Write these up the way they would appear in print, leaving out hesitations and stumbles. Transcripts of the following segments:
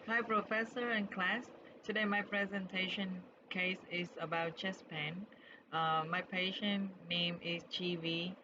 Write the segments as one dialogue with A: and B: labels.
A: Hi, Professor and class. Today, my presentation case is about chest pain. My patient name is GV.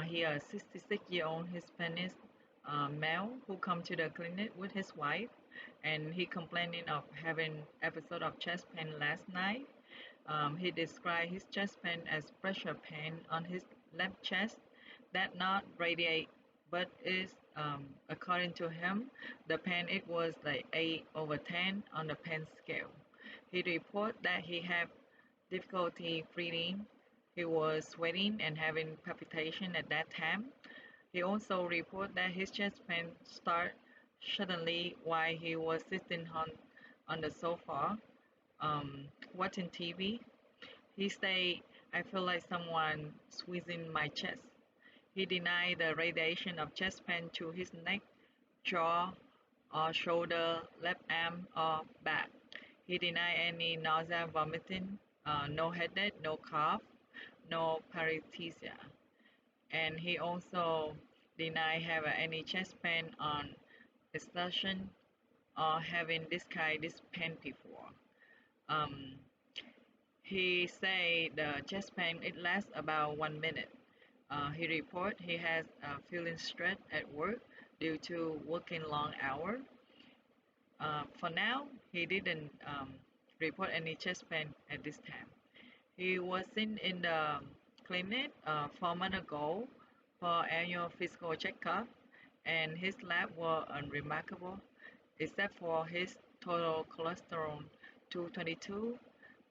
A: He is a 66-year-old Hispanic male who come to the clinic with his wife, and he complaining of having episode of chest pain last night. He described his chest pain as pressure pain on his left chest that not radiate, but is according to him, the pain it was like 8/10 on the pain scale. He reported that he had difficulty breathing. He was sweating and having palpitation at that time. He also reported that his chest pain started suddenly while he was sitting on the sofa watching TV. He said, I feel like someone squeezing my chest. He denied the radiation of chest pain to his neck, jaw, or shoulder, left arm, or back. He denied any nausea, vomiting, no headache, no cough, no paresthesia. And he also denied having any chest pain on exertion or having this pain before. Um, he said the chest pain it lasts about 1 minute. He report he has feeling stressed at work due to working long hours. For now, he didn't report any chest pain at this time. He was seen in the clinic 4 months ago for annual physical checkup, and his lab were unremarkable, except for his total cholesterol 222,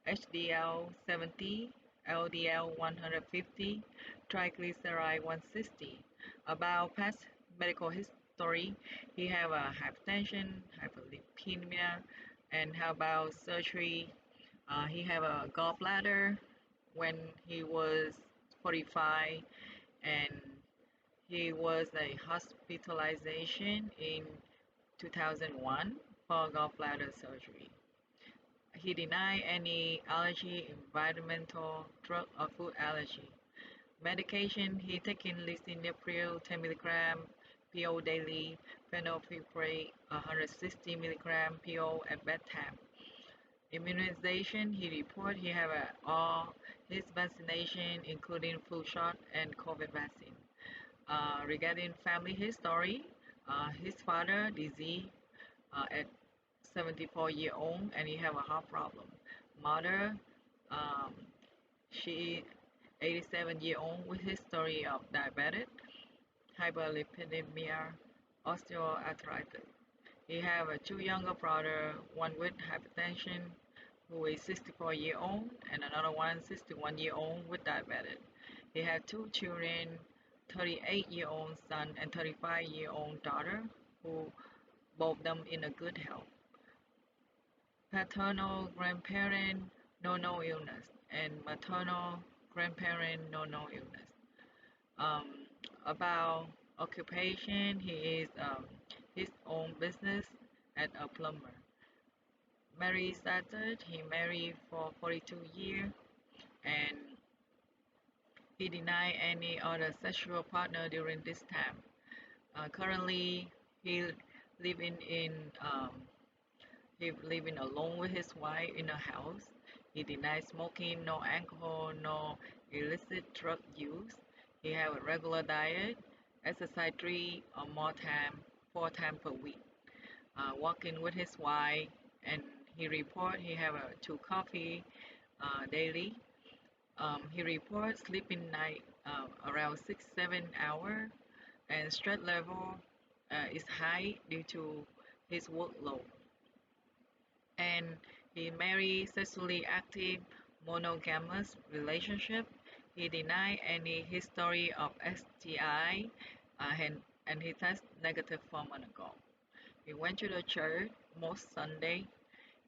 A: HDL 70, LDL 150, triglyceride 160. About past medical history, he have a hypertension, hyperlipidemia, and how about surgery? He have a gallbladder when he was 45, and he was a hospitalization in 2001 for gallbladder surgery. He denied any allergy, environmental, drug, or food allergy. Medication he taking lisinopril 10 milligram PO daily, phenylpiprate 160 milligram PO at bedtime. Immunization he report he have all his vaccination including flu shot and COVID vaccine. Regarding family history, his father disease at 74-year-old and he have a heart problem. Mother, um, she 87-year-old with history of diabetes, hyperlipidemia, osteoarthritis. He have two younger brother, one with hypertension, who is 64-year-old, and another one 61-year-old with diabetes. He have two children, 38-year-old son and 35-year-old daughter, who both them in a good health. Paternal grandparent, no illness, and maternal grandparent, no illness. Um, about occupation, he is his own business as a plumber. Married status, he married for 42 years and he denied any other sexual partner during this time. Currently, he living in he living alone with his wife in a house. He denies smoking, no alcohol, no illicit drug use. He have a regular diet, exercise 4 times per week. Walking with his wife, and he report he have 2 coffee daily. He reports sleeping night around 6-7 hours, and stress level is high due to his workload. And he married sexually active monogamous relationship. He denied any history of STI and he tested negative 4 months ago. He went to the church most Sunday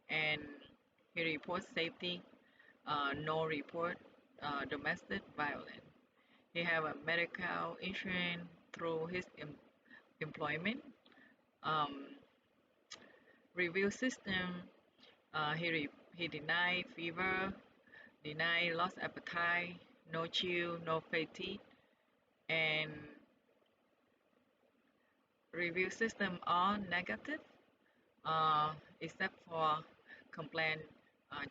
A: and he reports safety, no report domestic violence. He have a medical insurance through his employment. Um, Review system, he denied fever, denied lost appetite, no chill, no fatigue, and review system all negative. except for complaint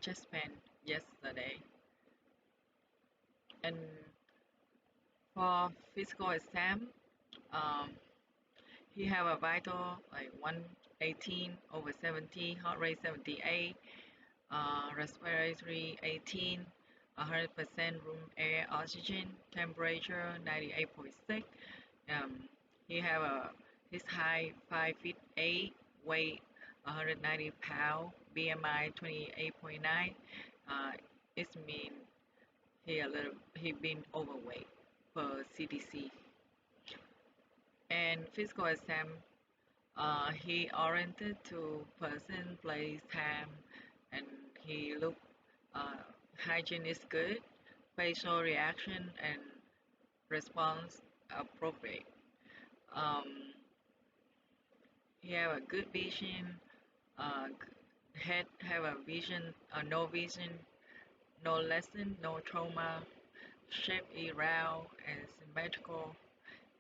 A: chest pain yesterday. And for physical exam, um, he have a vital like 118 over 70, heart rate 78, respiratory 18, 100% room air oxygen, temperature 98.6. Um, he have a his height 5 feet 8, weight 190 pound, BMI 28.9. It mean he been overweight per CDC. And physical exam, he oriented to person, place, time, and he look uh, hygiene is good, facial reaction and response appropriate. Um, he have a good vision, head have a vision, no vision, no lesson, no trauma, shape is round and symmetrical,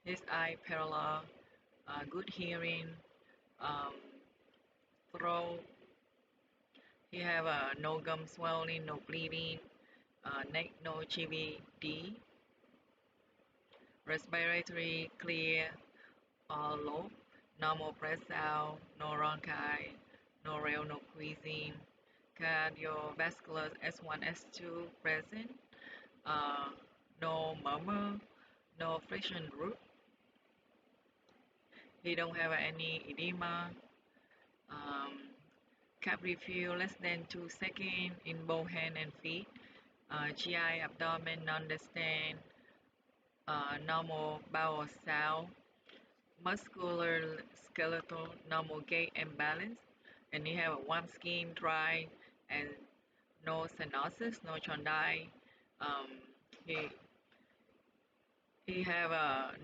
A: his eye parallel, good hearing, um, throat, he have no gum swelling, no bleeding, neck no GVD, respiratory clear or low, normal breath sound, no bronchi, no rail, no wheezing, cardiovascular S1, S2 present, uh, no murmur, no friction root, he don't have any edema, um, cap refill less than 2 seconds in both hand and feet, GI abdomen non-distend, normal bowel sound, muscular skeletal normal gait and balance, and he have a warm skin, dry, and no cyanosis, no jaundice. Um, he he have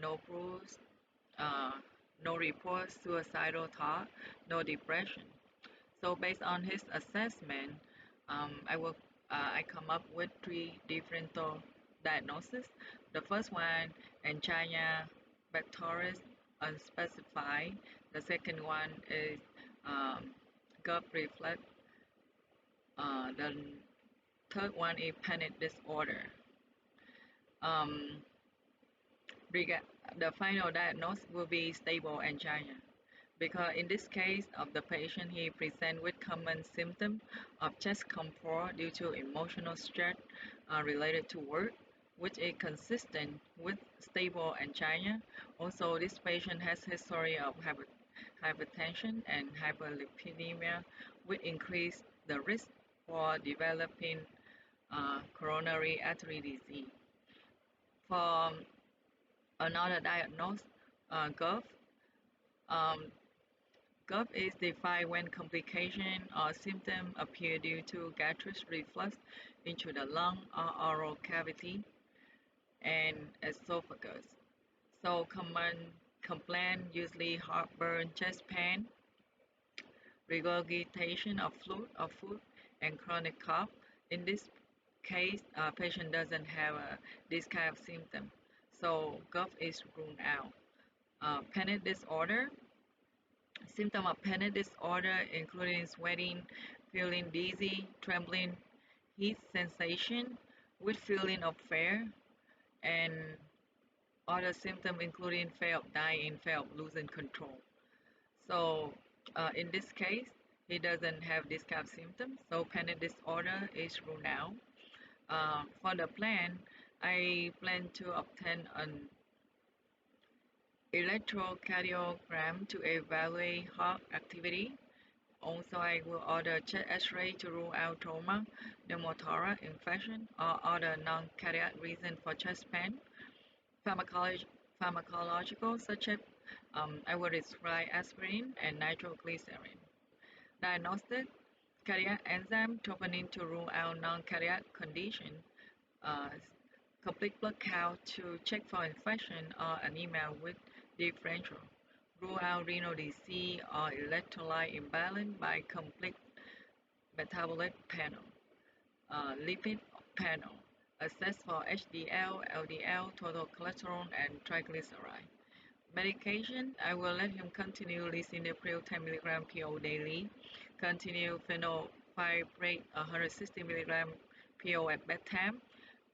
A: no bruise, uh, no report, suicidal thought, no depression. So based on his assessment, I come up with three different diagnoses. The first one, angina pectoris unspecified. The second one is um, gut reflux. The third one is panic disorder. Um, the final diagnosis will be stable angina, because in this case of the patient, he present with common symptom of chest comfort due to emotional stress related to work, which is consistent with stable angina. Also, this patient has history of hypertension and hyperlipidemia, which increase the risk for developing coronary artery disease. For another diagnosis, GOF, um, GOP is defined when complication or symptom appear due to gastric reflux into the lung or oral cavity and esophagus. So common complaint usually heartburn, chest pain, regurgitation of fluid or food, and chronic cough. In this case, patient doesn't have this kind of symptom, so GOP is ruled out. Panic disorder. Symptom of panic disorder including sweating, feeling dizzy, trembling, heat sensation with feeling of fear, and other symptoms including fear of dying, fear of losing control. So in this case, he doesn't have this kind of symptoms, so panic disorder is ruled out. For the plan, I plan to obtain an electrocardiogram to evaluate heart activity. Also, I will order chest X-ray to rule out trauma, pneumothorax infection, or other non-cardiac reason for chest pain. Pharmacological, such as I will prescribe aspirin and nitroglycerin. Diagnostic, cardiac enzyme troponin to rule out non-cardiac condition. Uh, Complete blood count to check for infection or anemia with differential. Rule out renal disease or electrolyte imbalance by complete metabolic panel. Lipid panel. Assess for HDL, LDL, total cholesterol, and triglyceride. Medication, I will let him continue lisinopril 10 mg PO daily, continue phenylfibrate 160 mg PO at bedtime.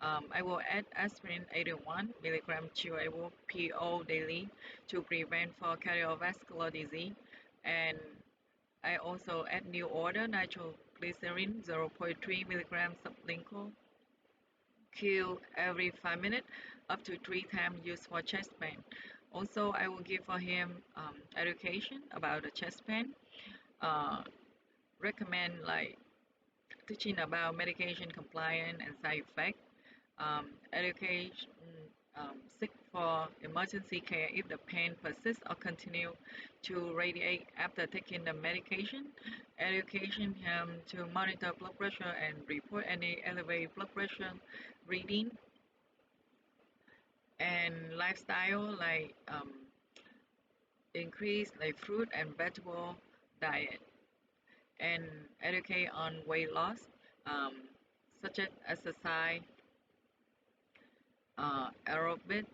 A: I will add aspirin 81 mg chewable PO daily to prevent for cardiovascular disease, and I also add new order nitroglycerin 0.3 mg sublingual Q every 5 minutes, up to 3 times used for chest pain. Also, I will give for him education about the chest pain, uh, recommend like teaching about medication compliance and side effects, education, seek for emergency care if the pain persists or continue to radiate after taking the medication, education him to monitor blood pressure and report any elevated blood pressure reading, and lifestyle like increase like fruit and vegetable diet, and educate on weight loss, um, such as exercise, aerobic,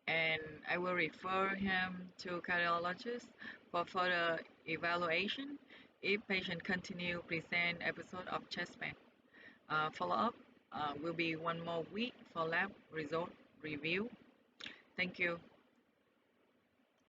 A: and I will refer him to cardiologist for further evaluation if patient continue present episode of chest pain. Follow-up will be 1 more week for lab result review. Thank you.